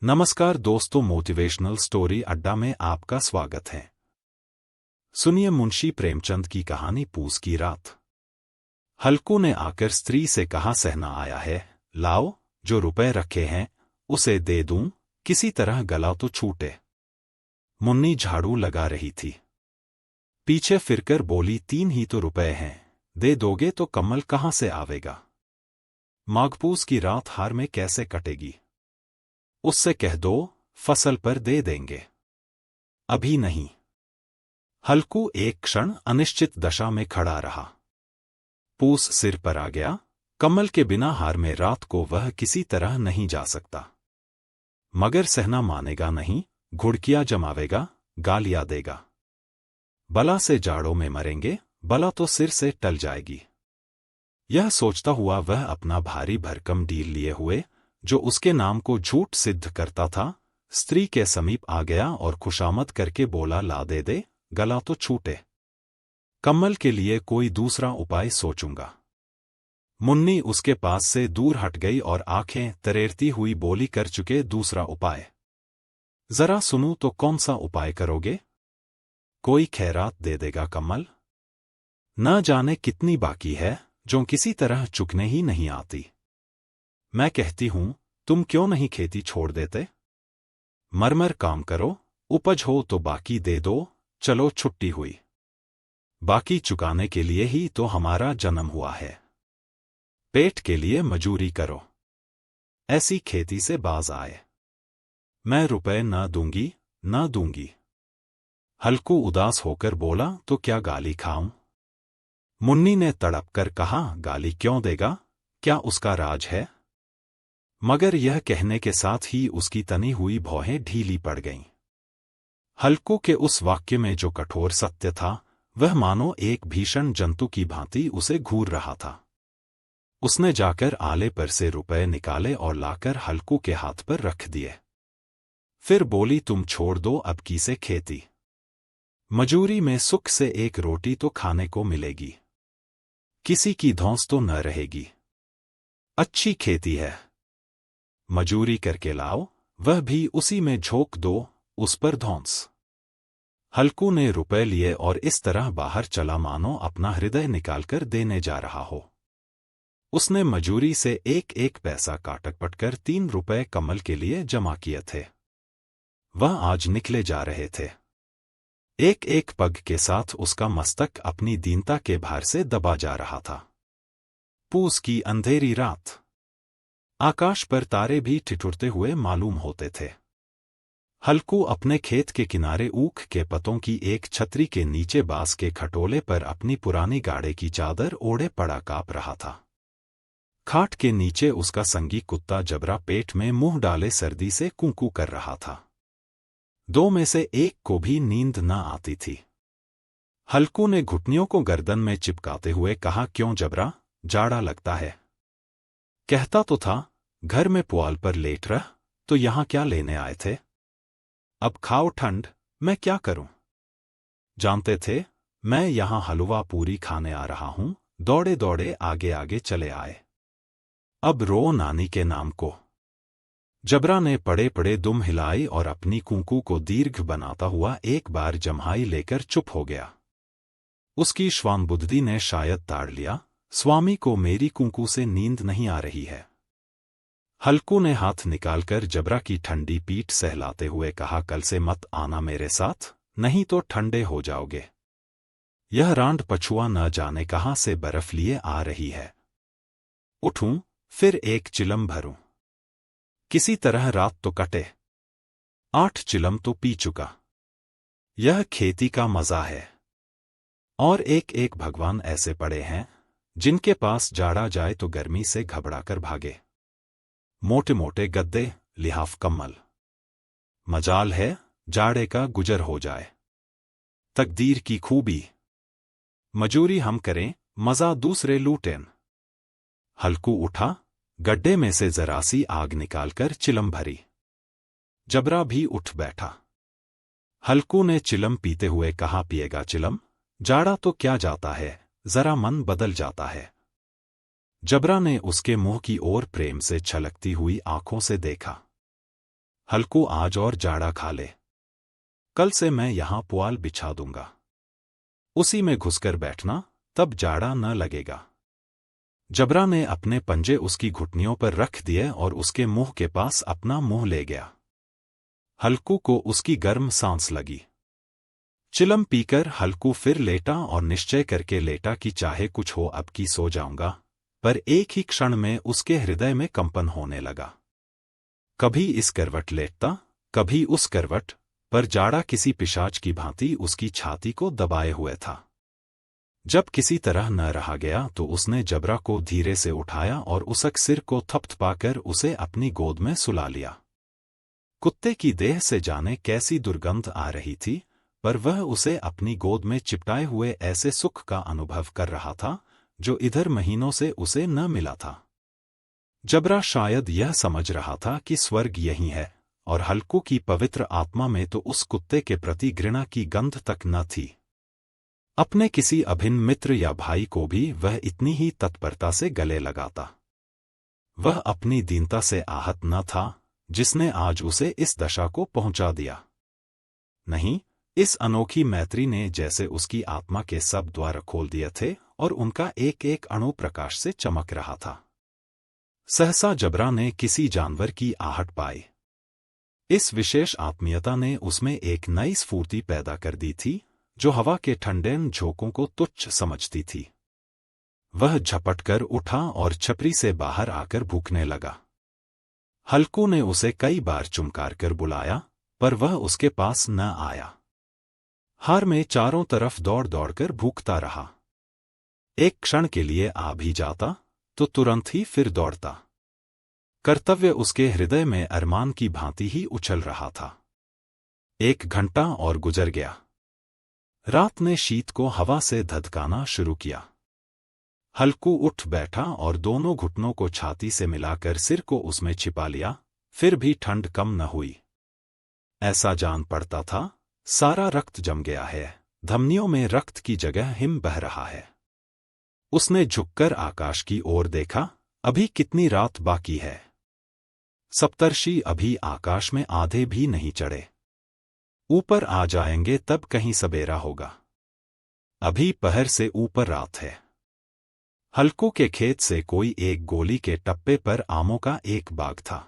नमस्कार दोस्तों, motivational story अड्डा में आपका स्वागत है। सुनिए मुंशी प्रेमचंद की कहानी पूस की रात। हल्कू ने आकर स्त्री से कहा, सहना आया है, लाओ, जो रुपए रखे हैं उसे दे दूं, किसी तरह गला तो छूटे। मुन्नी झाड़ू लगा रही थी, पीछे फिरकर बोली, 3 ही तो रुपए हैं, दे दोगे तो कमल कहां से आवेगा। माघपूस की रात हार में कैसे कटेगी। उससे कह दो, फसल पर दे देंगे, अभी नहीं। हल्कू एक क्षण अनिश्चित दशा में खड़ा रहा। पूस सिर पर आ गया, कमल के बिना हार में रात को वह किसी तरह नहीं जा सकता। मगर सहना मानेगा नहीं, घुड़कियां जमावेगा, गालियां देगा। बला से जाड़ों में मरेंगे, बला तो सिर से टल जाएगी। यह सोचता हुआ वह अपना भारी भरकम डील लिए हुए, जो उसके नाम को झूठ सिद्ध करता था, स्त्री के समीप आ गया और खुशामद करके बोला, ला दे, गला तो छूटे। कमल के लिए कोई दूसरा उपाय सोचूंगा। मुन्नी उसके पास से दूर हट गई और आंखें तरेरती हुई बोली, कर चुके दूसरा उपाय। जरा सुनूं तो कौन सा उपाय करोगे। कोई खैरात दे देगा कमल। न जाने कितनी बाकी है, जो किसी तरह चुकने ही नहीं आती। मैं कहती हूं, तुम क्यों नहीं खेती छोड़ देते। मरमर काम करो, उपज हो तो बाकी दे दो, चलो छुट्टी हुई। बाकी चुकाने के लिए ही तो हमारा जन्म हुआ है। पेट के लिए मजूरी करो, ऐसी खेती से बाज आए। मैं रुपए न दूंगी। हल्कू उदास होकर बोला, तो क्या गाली खाऊं। मुन्नी ने तड़प कर कहा, गाली क्यों देगा, क्या उसका राज है। मगर यह कहने के साथ ही उसकी तनी हुई भौहें ढीली पड़ गईं। हल्कू के उस वाक्य में जो कठोर सत्य था, वह मानो एक भीषण जंतु की भांति उसे घूर रहा था। उसने जाकर आले पर से रुपए निकाले और लाकर हल्कू के हाथ पर रख दिए। फिर बोली, तुम छोड़ दो अब की से खेती। मजूरी में सुख से एक रोटी तो खाने को मिलेगी, किसी की धौंस तो न रहेगी। अच्छी खेती है, मजूरी करके लाओ, वह भी उसी में झोंक दो, उस पर धौंस। हल्कू ने रुपए लिए और इस तरह बाहर चला मानो अपना हृदय निकालकर देने जा रहा हो। उसने मजूरी से एक एक पैसा काट पटकर 3 रुपए कमल के लिए जमा किए थे। वह आज निकले जा रहे थे। एक एक पग के साथ उसका मस्तक अपनी दीनता के भार से दबा जा रहा था। पूस की अंधेरी रात, आकाश पर तारे भी ठिठुरते हुए मालूम होते थे। हल्कू अपने खेत के किनारे ऊख के पतों की एक छतरी के नीचे बांस के खटोले पर अपनी पुरानी गाड़े की चादर ओढ़े पड़ा काँप रहा था। खाट के नीचे उसका संगी कुत्ता जबरा पेट में मुंह डाले सर्दी से कूकू कर रहा था। 2 में से एक को भी नींद न आती थी। हल्कू ने घुटनियों को गर्दन में चिपकाते हुए कहा, क्यों जबरा, जाड़ा लगता है। कहता तो था, घर में पुआल पर लेट रह, तो यहां क्या लेने आए थे। अब खाओ ठंड, मैं क्या करूं। जानते थे मैं यहां हलवा पूरी खाने आ रहा हूं, दौड़े दौड़े आगे आगे चले आए। अब रो नानी के नाम को। जबरा ने पड़े पड़े दुम हिलाई और अपनी कूकू को दीर्घ बनाता हुआ एक बार जम्हाई लेकर चुप हो गया। उसकी श्वान बुद्धि ने शायद ताड़ लिया, स्वामी को मेरी कूकू से नींद नहीं आ रही है। हल्कू ने हाथ निकालकर जबरा की ठंडी पीठ सहलाते हुए कहा, कल से मत आना मेरे साथ, नहीं तो ठंडे हो जाओगे। यह रांड पछुआ न जाने कहां से बर्फ लिए आ रही है। उठूं, फिर एक चिलम भरूं, किसी तरह रात तो कटे। 8 चिलम तो पी चुका। यह खेती का मजा है। और एक एक भगवान ऐसे पड़े हैं, जिनके पास जाड़ा जाए तो गर्मी से घबराकर भागे। मोटे मोटे गद्दे, लिहाफ कम्बल। मजाल है जाड़े का गुजर हो जाए। तकदीर की खूबी, मजूरी हम करें, मजा दूसरे लूटें। हल्कू उठा, गड्ढे में से जरा सी आग निकालकर चिलम भरी। जबरा भी उठ बैठा। हल्कू ने चिलम पीते हुए कहा, पिएगा चिलम, जाड़ा तो क्या जाता है, जरा मन बदल जाता है। जबरा ने उसके मुंह की ओर प्रेम से छलकती हुई आंखों से देखा। हल्कू आज और जाड़ा खा ले। कल से मैं यहां पुआल बिछा दूंगा। उसी में घुसकर बैठना, तब जाड़ा न लगेगा। जबरा ने अपने पंजे उसकी घुटनियों पर रख दिए और उसके मुंह के पास अपना मुंह ले गया। हल्कू को उसकी गर्म सांस लगी। चिलम पीकर हल्कू फिर लेटा और निश्चय करके लेटा कि चाहे कुछ हो अब की सो जाऊंगा, पर एक ही क्षण में उसके हृदय में कंपन होने लगा। कभी इस करवट लेटता, कभी उस करवट, पर जाड़ा किसी पिशाच की भांति उसकी छाती को दबाए हुए था। जब किसी तरह न रहा गया तो उसने जबरा को धीरे से उठाया और उसक सिर को थपथपाकर उसे अपनी गोद में सुला लिया। कुत्ते की देह से जाने कैसी दुर्गंध आ रही थी, पर वह उसे अपनी गोद में चिपटाए हुए ऐसे सुख का अनुभव कर रहा था जो इधर महीनों से उसे न मिला था। जबरा शायद यह समझ रहा था कि स्वर्ग यही है, और हल्कू की पवित्र आत्मा में तो उस कुत्ते के प्रति घृणा की गंध तक न थी। अपने किसी अभिन्न मित्र या भाई को भी वह इतनी ही तत्परता से गले लगाता। वह अपनी दीनता से आहत न था जिसने आज उसे इस दशा को पहुंचा दिया। नहीं, इस अनोखी मैत्री ने जैसे उसकी आत्मा के सब द्वार खोल दिए थे और उनका एक एक अणु प्रकाश से चमक रहा था। सहसा जबरा ने किसी जानवर की आहट पाई। इस विशेष आत्मीयता ने उसमें एक नई स्फूर्ति पैदा कर दी थी जो हवा के ठंडे झोंकों को तुच्छ समझती थी। वह झपटकर उठा और छपरी से बाहर आकर भूखने लगा। हल्कू ने उसे कई बार चुमकार कर बुलाया, पर वह उसके पास न आया। हार में चारों तरफ दौड़ दौड़कर भूखता रहा। एक क्षण के लिए आ भी जाता तो तुरंत ही फिर दौड़ता। कर्तव्य उसके हृदय में अरमान की भांति ही उछल रहा था। 1 घंटा और गुजर गया। रात ने शीत को हवा से धधकाना शुरू किया। हल्कू उठ बैठा और दोनों घुटनों को छाती से मिलाकर सिर को उसमें छिपा लिया, फिर भी ठंड कम न हुई। ऐसा जान पड़ता था सारा रक्त जम गया है, धमनियों में रक्त की जगह हिम बह रहा है। उसने झुककर आकाश की ओर देखा, अभी कितनी रात बाकी है। सप्तर्षि अभी आकाश में आधे भी नहीं चढ़े। ऊपर आ जाएंगे तब कहीं सबेरा होगा। अभी पहर से ऊपर रात है। हल्कू के खेत से कोई एक गोली के टप्पे पर आमों का एक बाग था।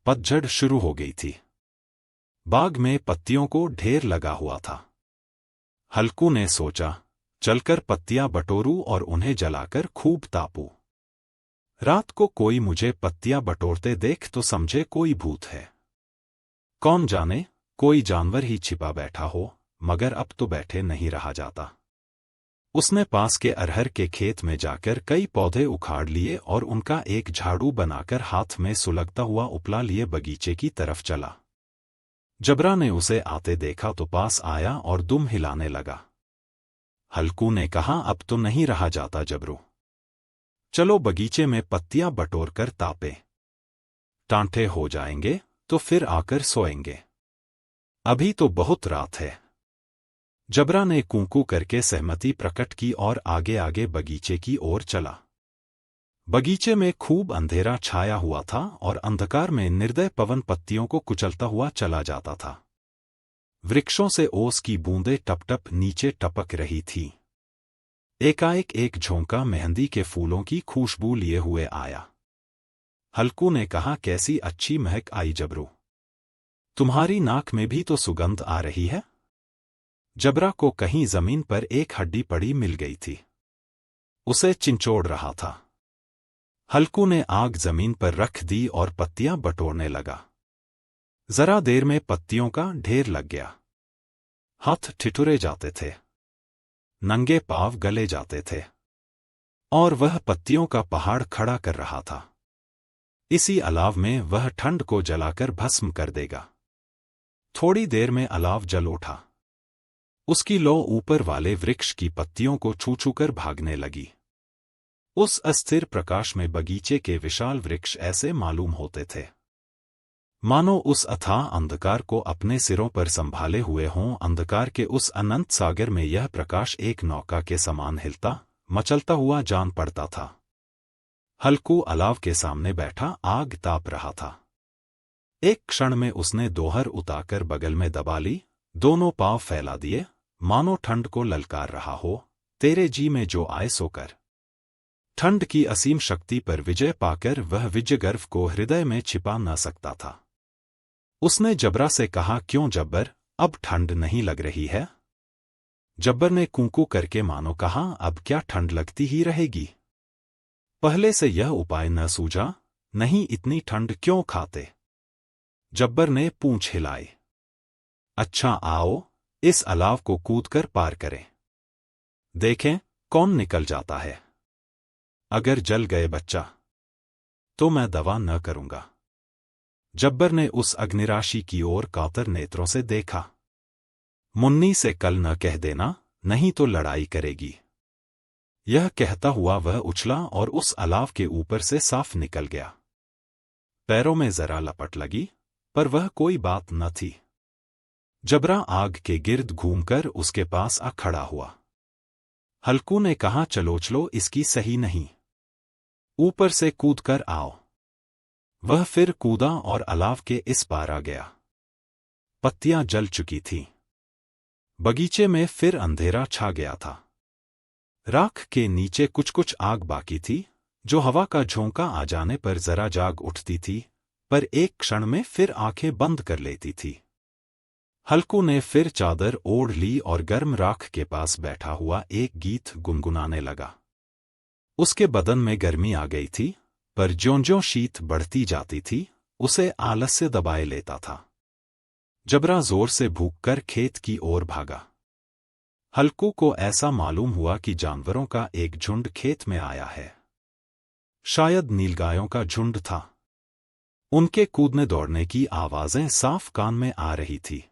पतझड़ शुरू हो गई थी। बाग में पत्तियों को ढेर लगा हुआ था। हल्कू ने सोचा, चलकर पत्तियां बटोरूं और उन्हें जलाकर खूब तापूं। रात को कोई मुझे पत्तियां बटोरते देख तो समझे कोई भूत है। कौन जाने कोई जानवर ही छिपा बैठा हो, मगर अब तो बैठे नहीं रहा जाता। उसने पास के अरहर के खेत में जाकर कई पौधे उखाड़ लिए और उनका एक झाड़ू बनाकर हाथ में सुलगता हुआ उपला लिए बगीचे की तरफ चला। जबरा ने उसे आते देखा तो पास आया और दुम हिलाने लगा। हल्कू ने कहा, अब तो नहीं रहा जाता जबरू। चलो बगीचे में पत्तियां बटोर कर तापे। टांठे हो जाएंगे तो फिर आकर सोएंगे। अभी तो बहुत रात है। जबरा ने कूकू करके सहमति प्रकट की और आगे आगे बगीचे की ओर चला। बगीचे में खूब अंधेरा छाया हुआ था और अंधकार में निर्दय पवन पत्तियों को कुचलता हुआ चला जाता था। वृक्षों से ओस की बूंदें टप-टप नीचे टपक रही थी। एकाएक एक झोंका मेहंदी के फूलों की खुशबू लिए हुए आया। हल्कू ने कहा, कैसी अच्छी महक आई जबरू। तुम्हारी नाक में भी तो सुगंध आ रही है। जबरा को कहीं जमीन पर एक हड्डी पड़ी मिल गई थी। उसे चिंचोड़ रहा था। हल्कू ने आग जमीन पर रख दी और पत्तियां बटोरने लगा। जरा देर में पत्तियों का ढेर लग गया। हाथ ठिठुरे जाते थे, नंगे पांव गले जाते थे, और वह पत्तियों का पहाड़ खड़ा कर रहा था। इसी अलाव में वह ठंड को जलाकर भस्म कर देगा। थोड़ी देर में अलाव जल उठा। उसकी लौ ऊपर वाले वृक्ष की पत्तियों को छू छू कर भागने लगी। उस अस्थिर प्रकाश में बगीचे के विशाल वृक्ष ऐसे मालूम होते थे मानो उस अथाह अंधकार को अपने सिरों पर संभाले हुए हों। अंधकार के उस अनंत सागर में यह प्रकाश एक नौका के समान हिलता मचलता हुआ जान पड़ता था। हल्कू अलाव के सामने बैठा आग ताप रहा था। एक क्षण में उसने दोहर उतारकर बगल में दबा ली, दोनों पांव फैला दिए, मानो ठंड को ललकार रहा हो। तेरे जी में जो आए सो कर। ठंड की असीम शक्ति पर विजय पाकर वह विजय गर्व को हृदय में छिपा न सकता था। उसने जबरा से कहा, क्यों जब्बर, अब ठंड नहीं लग रही है? जब्बर ने कूकू करके मानो कहा, अब क्या ठंड लगती ही रहेगी? पहले से यह उपाय न सूझा? नहीं, इतनी ठंड क्यों खाते? जब्बर ने पूंछ हिलाई। अच्छा आओ, इस अलाव को कूदकर पार करें। देखें कौन निकल जाता है। अगर जल गए बच्चा तो मैं दवा न करूंगा। जब्बर ने उस अग्निराशि की ओर कातर नेत्रों से देखा। मुन्नी से कल न कह देना, नहीं तो लड़ाई करेगी। यह कहता हुआ वह उछला और उस अलाव के ऊपर से साफ निकल गया। पैरों में जरा लपट लगी, पर वह कोई बात न थी। जबरा आग के गिर्द घूमकर उसके पास आ खड़ा हुआ। हल्कू ने कहा, चलो चलो, इसकी सही नहीं, ऊपर से कूद कर आओ। वह फिर कूदा और अलाव के इस पार आ गया। पत्तियां जल चुकी थीं। बगीचे में फिर अंधेरा छा गया था। राख के नीचे कुछ कुछ आग बाकी थी, जो हवा का झोंका आ जाने पर जरा जाग उठती थी, पर एक क्षण में फिर आंखें बंद कर लेती थी। हल्कू ने फिर चादर ओढ़ ली और गर्म राख के पास बैठा हुआ एक गीत गुनगुनाने लगा। उसके बदन में गर्मी आ गई थी, पर ज्यों-ज्यों शीत बढ़ती जाती थी, उसे आलस्य दबाए लेता था। जबरा जोर से भूखकर खेत की ओर भागा। हल्कू को ऐसा मालूम हुआ कि जानवरों का एक झुंड खेत में आया है। शायद नीलगायों का झुंड था। उनके कूदने दौड़ने की आवाजें साफ कान में आ रही थी।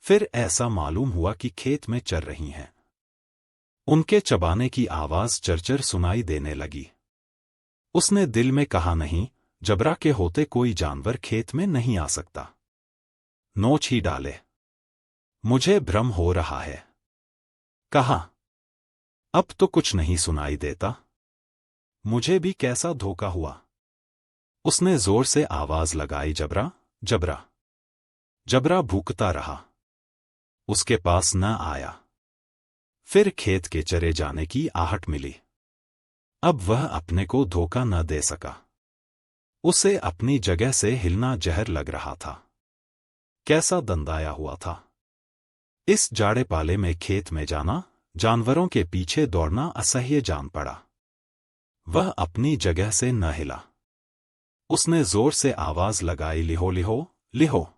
फिर ऐसा मालूम हुआ कि खेत में चर रही हैं। उनके चबाने की आवाज चरचर सुनाई देने लगी। उसने दिल में कहा, नहीं, जबरा के होते कोई जानवर खेत में नहीं आ सकता। नोच ही डाले, मुझे भ्रम हो रहा है। कहा, अब तो कुछ नहीं सुनाई देता। मुझे भी कैसा धोखा हुआ। उसने जोर से आवाज लगाई, जबरा, जबरा। जबरा भूखता रहा। उसके पास न आया। फिर खेत के चरे जाने की आहट मिली। अब वह अपने को धोखा न दे सका। उसे अपनी जगह से हिलना जहर लग रहा था। कैसा दंदाया हुआ था। इस जाड़े पाले में खेत में जाना, जानवरों के पीछे दौड़ना असह्य जान पड़ा। वह अपनी जगह से न हिला। उसने जोर से आवाज लगाई, लिहो लिहो लिहो।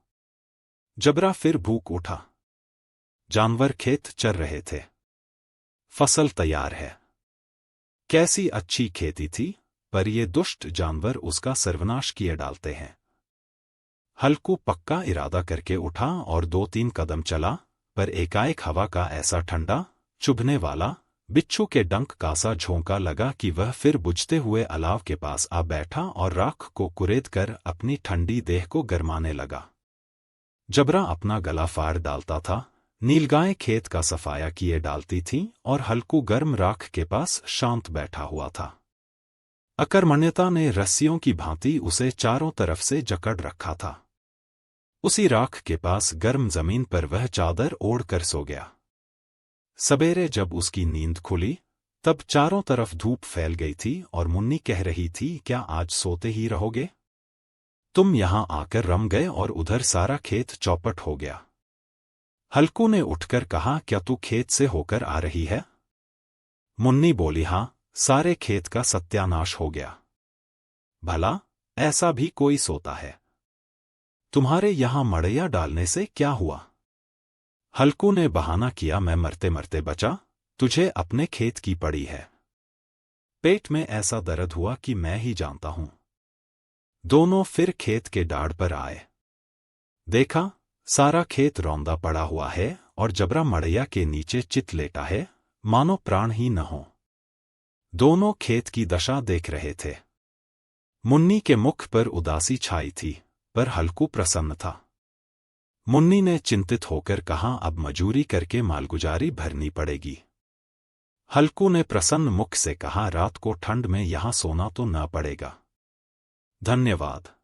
जबरा फिर भूख उठा। जानवर खेत चर रहे थे। फसल तैयार है। कैसी अच्छी खेती थी, पर ये दुष्ट जानवर उसका सर्वनाश किए डालते हैं। हल्कू पक्का इरादा करके उठा और 2-3 कदम चला, पर एकाएक हवा का ऐसा ठंडा, चुभने वाला, बिच्छू के डंक का सा झोंका लगा कि वह फिर बुझते हुए अलाव के पास आ बैठा और राख को कुरेद कर अपनी ठंडी देह को गरमाने लगा। जबरा अपना गला फाड़ डालता था, नीलगायें खेत का सफाया किए डालती थीं और हल्कू गर्म राख के पास शांत बैठा हुआ था। अकर्मण्यता ने रस्सियों की भांति उसे चारों तरफ से जकड़ रखा था। उसी राख के पास गर्म जमीन पर वह चादर ओढ़ कर सो गया। सवेरे जब उसकी नींद खुली, तब चारों तरफ धूप फैल गई थी और मुन्नी कह रही थी, क्या आज सोते ही रहोगे? तुम यहां आकर रम गए और उधर सारा खेत चौपट हो गया। हल्कू ने उठकर कहा, क्या तू खेत से होकर आ रही है? मुन्नी बोली, हां, सारे खेत का सत्यानाश हो गया। भला ऐसा भी कोई सोता है? तुम्हारे यहां मड़ैया डालने से क्या हुआ? हल्कू ने बहाना किया, मैं मरते मरते बचा, तुझे अपने खेत की पड़ी है। पेट में ऐसा दर्द हुआ कि मैं ही जानता हूं। दोनों फिर खेत के डाढ़ पर आए। देखा, सारा खेत रौंदा पड़ा हुआ है और जबरा मड़ैया के नीचे चित लेटा है, मानो प्राण ही न हो। दोनों खेत की दशा देख रहे थे। मुन्नी के मुख पर उदासी छाई थी, पर हल्कू प्रसन्न था। मुन्नी ने चिंतित होकर कहा, अब मजूरी करके मालगुजारी भरनी पड़ेगी। हल्कू ने प्रसन्न मुख से कहा, रात को ठंड में यहां सोना तो न पड़ेगा। धन्यवाद।